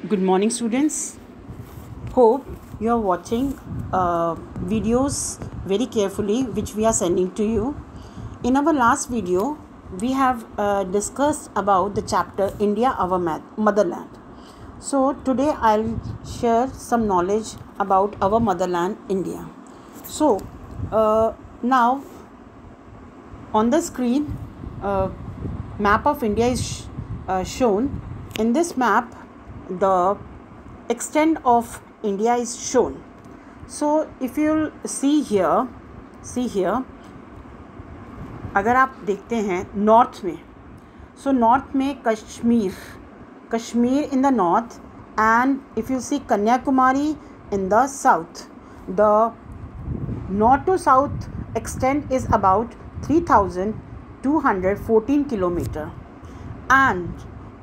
Good morning, students. Hope you are watching videos very carefully, which we are sending to you. In our last video, we have discussed about the chapter India, our motherland. So today I'll share some knowledge about our motherland, India. So now on the screen, map of India is shown. In this map, the extent of India is shown. So if you'll see here, अगर आप देखते हैं north में, so north में Kashmir in the north, and if you see Kanyakumari in the south, the north to south extent is about 3,214 kilometer. And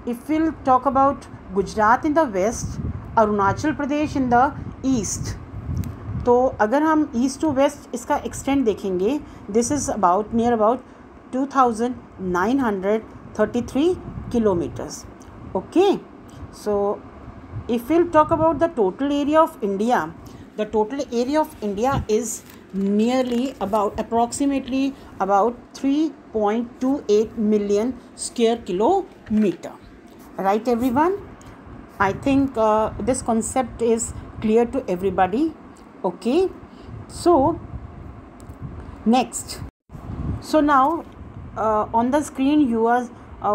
if we'll talk about Gujarat in the west, Arunachal Pradesh in the east, तो अगर हम east to west इसका extend देखेंगे, this is about near about 2,933 kilometres. Okay, so if we'll talk about the total area of India, the total area of India is nearly approximately about 3.28 million square kilometer. Right, everyone? I think this concept is clear to everybody. Okay, so next, so now on the screen you are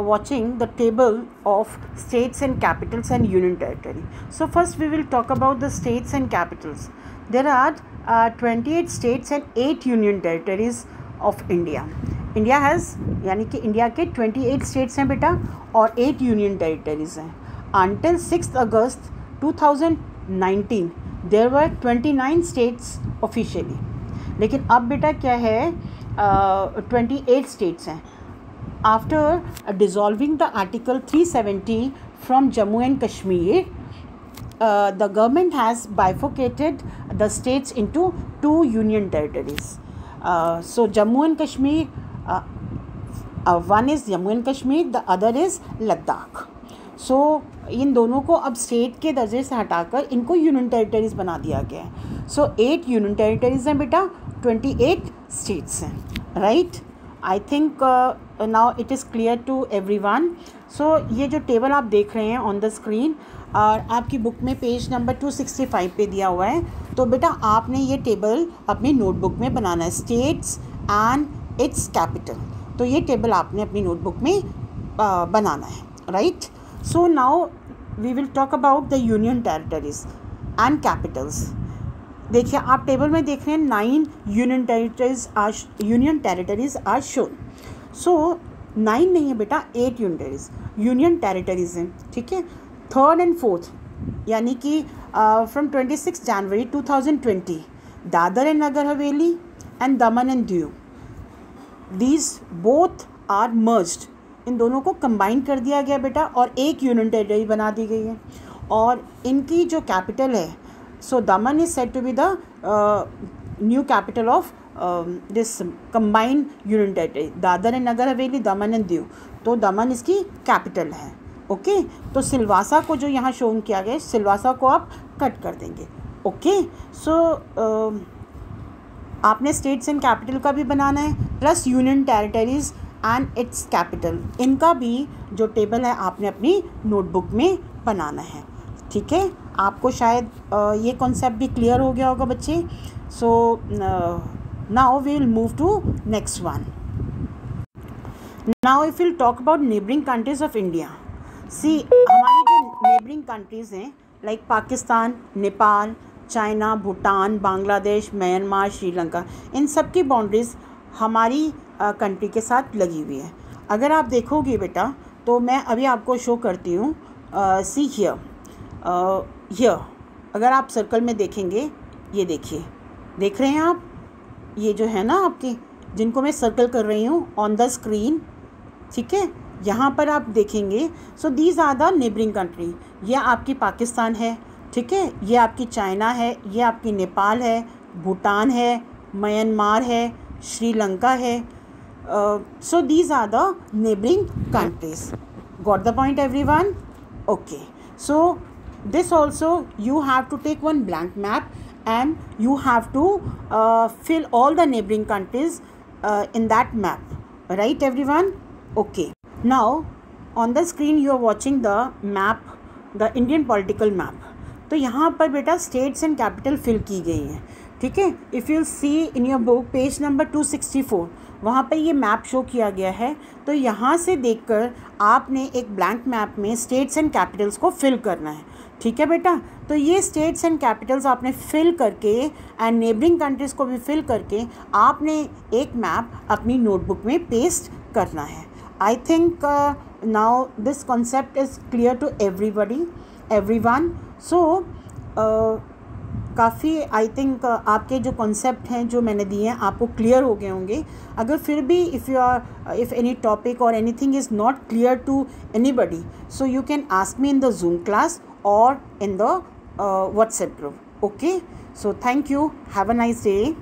watching the table of states and capitals and union territory. So first we will talk about the states and capitals. There are 28 states and 8 union territories of India. India has, यानी कि India के 28 states हैं बेटा और 8 union territories हैं. Until 6 August 2019 there were 29 states officially. लेकिन अब बेटा क्या है, 28 स्टेट्स हैं. After dissolving the article 370 from Jammu and Kashmir, the government has bifurcated the states into 2 union territories. So Jammu and Kashmir, one is Jammu and Kashmir, the other is Ladakh. So इन दोनों को अब state के दर्जे से हटाकर इनको union territories बना दिया गया है. सो 8 यूनियन टेरिटरीज़ हैं बेटा, 28 स्टेट्स हैं. Right, I think now it is clear to everyone. So ये जो टेबल आप देख रहे हैं ऑन द स्क्रीन, और आपकी बुक में पेज नंबर 265 पे दिया हुआ है. तो बेटा आपने ये टेबल अपनी नोटबुक में बनाना है, स्टेट्स एंड इट्स कैपिटल. तो ये टेबल आपने अपनी नोटबुक में बनाना है. Right, so now we will talk about the union territories and capitals. देखिए आप टेबल में देख रहे हैं 9 union territories are shown. So 9 नहीं है बेटा, 8 यूनियन टेरिटरीज हैं. ठीक है, 3rd and 4th यानी कि from 26 January 2020 Dadra and Nagar Haveli and Daman and Diu, these both are merged. इन दोनों को कंबाइन कर दिया गया बेटा और एक यूनियन टेरिटरी बना दी गई है. और इनकी जो कैपिटल है, so Daman is said to be the new capital of this combined union territory. Dadra and Nagar Haveli, Daman and Diu, तो दमन इसकी कैपिटल है. ओके, तो सिलवासा को जो यहाँ शोन किया गया है, सिलवासा को आप कट कर देंगे. ओके, सो आपने स्टेट्स एंड कैपिटल का भी बनाना है, plus union territories and it's capital, इनका भी जो टेबल है आपने अपनी नोटबुक में बनाना है. ठीक है, आपको शायद ये कॉन्सेप्ट भी क्लियर हो गया होगा बच्चे. So now we will move to next one. Now if will talk about neighbouring countries of India. See, हमारी जो नेबरिंग कंट्रीज़ हैं like Pakistan, Nepal, China, Bhutan, Bangladesh, Myanmar, Sri Lanka, इन सब की बाउंड्रीज़ हमारी कंट्री के साथ लगी हुई है. अगर आप देखोगे बेटा, तो मैं अभी आपको शो करती हूँ. सी हियर, अगर आप सर्कल में देखेंगे, ये देखिए, देख रहे हैं आप, ये जो है ना आपकी, जिनको मैं सर्कल कर रही हूँ ऑन द स्क्रीन. ठीक है, यहाँ पर आप देखेंगे. So these are the neighbouring country. ये आपकी पाकिस्तान है. ठीक है, ये आपकी चाइना है, ये आपकी नेपाल है, भूटान है, म्यांमार है, श्रीलंका है. So these are the neighboring countries. Got the point, everyone? Okay. So this also you have to take one blank map and you have to fill all the neighboring countries in that map, right everyone? Okay, now on the screen you are watching the map, the Indian political map. तो यहाँ पर बेटा states and capital fill की गई हैं, ठीक है. If you see in your book page number 264, वहाँ पर ये मैप शो किया गया है. तो यहाँ से देखकर आपने एक ब्लैंक मैप में स्टेट्स एंड कैपिटल्स को फिल करना है, ठीक है बेटा. तो ये स्टेट्स एंड कैपिटल्स आपने फिल करके एंड नेबरिंग कंट्रीज़ को भी फिल करके आपने एक मैप अपनी नोटबुक में पेस्ट करना है. I think now this concept is clear to everyone. So काफ़ी आई थिंक आपके जो कॉन्सेप्ट हैं जो मैंने दिए हैं आपको क्लियर हो गए होंगे. अगर फिर भी इफ़ एनी टॉपिक और anything is not clear to anybody, so you can ask me in the Zoom class or in the WhatsApp group. Okay, so thank you. Have a nice day.